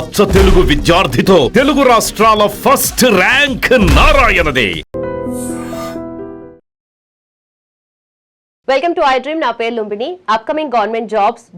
అచ్చ తెలుగు విద్యార్థితో తెలుగు రాష్ట్రాల ఫస్ట్ ర్యాంక్ నారాయణదే. Welcome to I dream. నా పేరు Lumbini. Upcoming government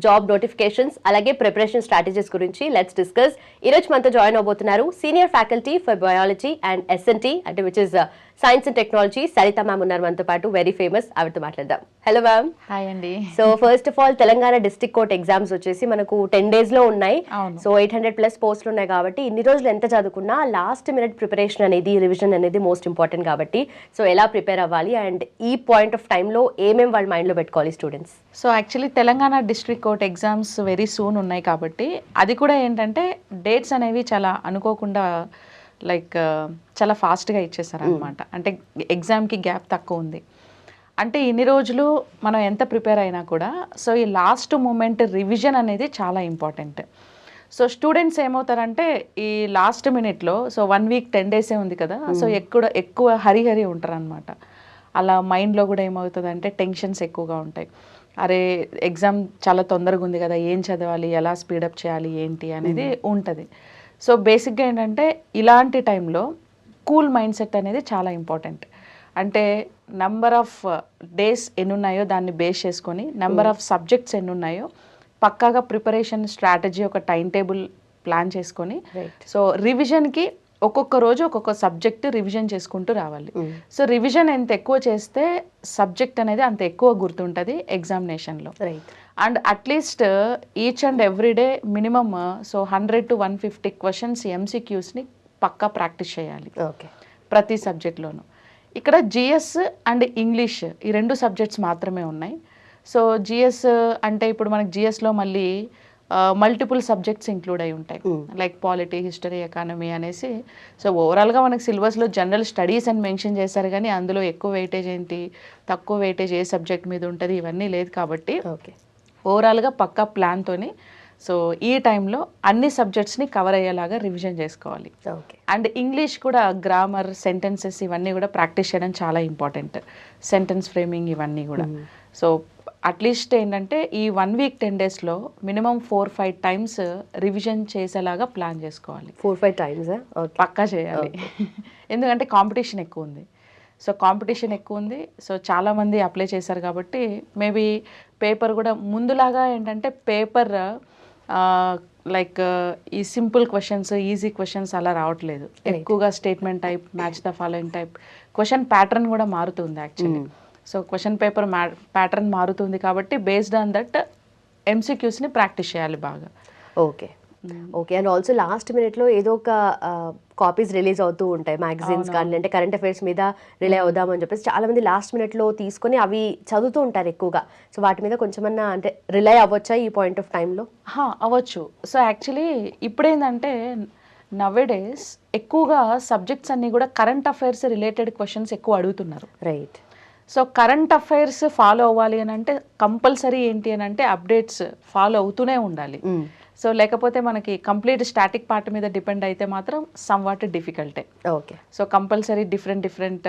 job notifications అలాగే ప్రిపరేషన్ స్ట్రాటజీస్ గురించి లెట్స్ డిస్కస్. ఈ రోజు మనతో జాయిన్ అవబోతున్నారు senior faculty for biology and SNT అంటే which is science and technology Saritha ma'am ఉన్నారు మనతో పాటు, వెరీ ఫేమస్. ఆవిడతో మాట్లాడదాం. Hello ma'am. హాయ్ అండి. So first of all Telangana district court exams వచ్చేసి మనకు 10 days లో ఉన్నాయి. సో 800+ పోస్టులు ఉన్నాయి కాబట్టి ఇన్ని రోజులు ఎంత చదువుకున్నా లాస్ట్ మినిట్ ప్రిపరేషన్ అనేది, రివిజన్ అనేది మోస్ట్ ఇంపార్టెంట్ కాబట్టి సో ఎలా ప్రిపేర్ అవ్వాలి అండ్ ఈ పాయింట్ ఆఫ్ టైంలో ఏమేమి వాళ్ళ మైండ్లో పెట్టుకోవాలి students? So actually Telangana district court exams very soon ఉన్నాయి కాబట్టి అది కూడా ఏంటంటే డేట్స్ అనేవి చాలా అనుకోకుండా చాలా ఫాస్ట్గా ఇచ్చేసారు అనమాట. అంటే ఎగ్జామ్కి గ్యాప్ తక్కువ ఉంది. అంటే ఇన్ని రోజులు మనం ఎంత ప్రిపేర్ అయినా కూడా సో ఈ లాస్ట్ మూమెంట్ రివిజన్ అనేది చాలా ఇంపార్టెంట్. సో స్టూడెంట్స్ ఏమవుతారంటే ఈ లాస్ట్ మినిట్లో సో 1 week 10 days ఉంది కదా, సో ఎక్కువ హరి ఉంటారు అనమాట. అలా మైండ్లో కూడా ఏమవుతుందంటే టెన్షన్స్ ఎక్కువగా ఉంటాయి. అరే ఎగ్జామ్ చాలా తొందరగా ఉంది కదా, ఏం చదవాలి, ఎలా స్పీడప్ చేయాలి ఏంటి అనేది ఉంటుంది. సో బేసిక్గా ఏంటంటే ఇలాంటి టైంలో కూల్ మైండ్ సెట్ అనేది చాలా ఇంపార్టెంట్. అంటే నెంబర్ ఆఫ్ డేస్ ఎన్ని ఉన్నాయో దాన్ని బేస్ చేసుకొని, నెంబర్ ఆఫ్ సబ్జెక్ట్స్ ఎన్ని ఉన్నాయో పక్కాగా ప్రిపరేషన్ స్ట్రాటజీ ఒక టైం టేబుల్ ప్లాన్ చేసుకొని సో రివిజన్కి ఒక్కొక్క రోజు ఒక్కొక్క సబ్జెక్ట్ రివిజన్ చేసుకుంటూ రావాలి. సో రివిజన్ ఎంత ఎక్కువ చేస్తే సబ్జెక్ట్ అనేది అంత ఎక్కువ గుర్తుంటుంది ఎగ్జామినేషన్లో. And atleast each and every day minimum so 100 to 150 questions ఎంసీక్యూస్ని పక్కా ప్రాక్టీస్ చేయాలి ప్రతి సబ్జెక్ట్లోనూ. ఇక్కడ జిఎస్ అండ్ ఇంగ్లీష్ ఈ 2 సబ్జెక్ట్స్ మాత్రమే ఉన్నాయి. సో జిఎస్ అంటే ఇప్పుడు మనకి జిఎస్లో మళ్ళీ మల్టిపుల్ సబ్జెక్ట్స్ ఇంక్లూడ్ అయి ఉంటాయి, లైక్ పాలిటీ, హిస్టరీ, ఎకానమీ అనేసి. సో ఓవరాల్గా మనకి సిలబస్లో జనరల్ స్టడీస్ అని మెన్షన్ చేశారు కానీ అందులో ఎక్కువ వెయిటేజ్ ఏంటి, తక్కువ వెయిటేజ్ ఏ సబ్జెక్ట్ మీద ఉంటుంది ఇవన్నీ లేదు కాబట్టి ఓవరాల్గా పక్కా ప్లాన్తోని సో ఈ టైంలో అన్ని సబ్జెక్ట్స్ని కవర్ అయ్యేలాగా రివిజన్ చేసుకోవాలి. అండ్ ఇంగ్లీష్ కూడా గ్రామర్, సెంటెన్సెస్ ఇవన్నీ కూడా ప్రాక్టీస్ చేయడం చాలా ఇంపార్టెంట్. సెంటెన్స్ ఫ్రేమింగ్ ఇవన్నీ కూడా. సో అట్లీస్ట్ ఏంటంటే ఈ 1 week 10 daysలో మినిమం 4-5 times రివిజన్ చేసేలాగా ప్లాన్ చేసుకోవాలి. 4-5 times పక్కా చేయాలి. ఎందుకంటే కాంపిటీషన్ ఎక్కువ ఉంది. సో కాంపిటీషన్ ఎక్కువ ఉంది. సో చాలామంది అప్లై చేశారు కాబట్టి మేబీ పేపర్ కూడా ముందులాగా ఏంటంటే పేపర్ ఈ సింపుల్ క్వశ్చన్స్, ఈజీ క్వశ్చన్స్ అలా రావట్లేదు. ఎక్కువగా statement type, match the following type, question pattern కూడా మారుతుంది actually. So question paper pattern మారుతుంది కాబట్టి బేస్డ్ ఆన్ దట్ ఎంసీక్యూస్ని ప్రాక్టీస్ చేయాలి బాగా. ఓకే అండ్ ఆల్సో లాస్ట్ మినిట్లో ఏదో ఒక కాపీస్ రిలీజ్ అవుతూ ఉంటాయి మ్యాగజైన్స్ కానీ, అంటే కరెంట్ అఫైర్స్ మీద రిలే అవుదామని చెప్పేసి చాలామంది లాస్ట్ మినిట్లో తీసుకొని అవి చదువుతూ ఉంటారు ఎక్కువగా. సో వాటి మీద కొంచెమన్నా అంటే రిలే అవ్వచ్చా ఈ పాయింట్ ఆఫ్ టైంలో? అవ్వచ్చు. సో యాక్చువల్లీ ఇప్పుడేంటంటే నవేడేస్ ఎక్కువగా సబ్జెక్ట్స్ అన్నీ కూడా కరెంట్ అఫైర్స్ రిలేటెడ్ క్వశ్చన్స్ ఎక్కువ అడుగుతున్నారు. Right. So current affairs follow అవ్వాలి అని అంటే కంపల్సరీ ఏంటి అని అంటే అప్డేట్స్ ఫాలో అవుతూనే ఉండాలి. సో లేకపోతే మనకి కంప్లీట్ స్టాటిక్ పార్ట్ మీద డిపెండ్ అయితే మాత్రం సమ్వాట్ డిఫికల్టే. సో కంపల్సరీ డిఫరెంట్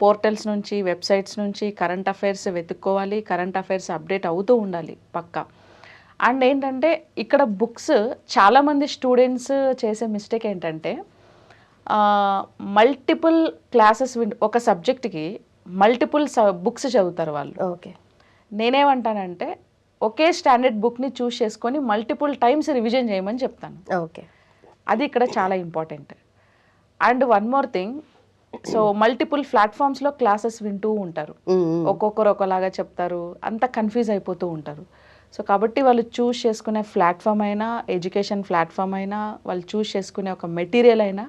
పోర్టల్స్ నుంచి, వెబ్సైట్స్ నుంచి కరెంట్ అఫైర్స్ వెతుక్కోవాలి, కరెంట్ అఫైర్స్ అప్డేట్ అవుతూ ఉండాలి పక్కా. అండ్ ఏంటంటే ఇక్కడ బుక్స్ చాలామంది స్టూడెంట్స్ చేసే మిస్టేక్ ఏంటంటే మల్టిపుల్ క్లాసెస్ ఒక సబ్జెక్ట్కి మల్టిపుల్ బుక్స్ చదువుతారు వాళ్ళు. నేనేమంటానంటే ఒకే స్టాండర్డ్ బుక్ని చూస్ చేసుకొని మల్టిపుల్ టైమ్స్ రివిజన్ చేయమని చెప్తాను. అది ఇక్కడ చాలా important. And one more thing, so multiple ప్లాట్ఫామ్స్లో క్లాసెస్ వింటూ ఉంటారు, ఒక్కొక్కరు ఒకలాగా చెప్తారు, అంతా కన్ఫ్యూజ్ అయిపోతూ ఉంటారు. సో కాబట్టి వాళ్ళు చూస్ చేసుకునే ప్లాట్ఫామ్ అయినా, ఎడ్యుకేషన్ ప్లాట్ఫామ్ అయినా, వాళ్ళు చూస్ చేసుకునే ఒక మెటీరియల్ అయినా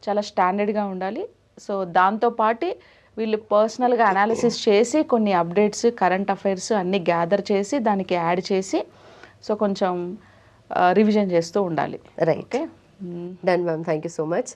చాలా స్టాండర్డ్గా ఉండాలి. సో దాంతోపాటు వీళ్ళు పర్సనల్గా అనాలిసిస్ చేసి కొన్ని అప్డేట్స్, కరెంట్ అఫైర్స్ అన్నీ గ్యాదర్ చేసి దానికి యాడ్ చేసి సో కొంచెం రివిజన్ చేస్తూ ఉండాలి. Right. Done ma'am, thank you so much.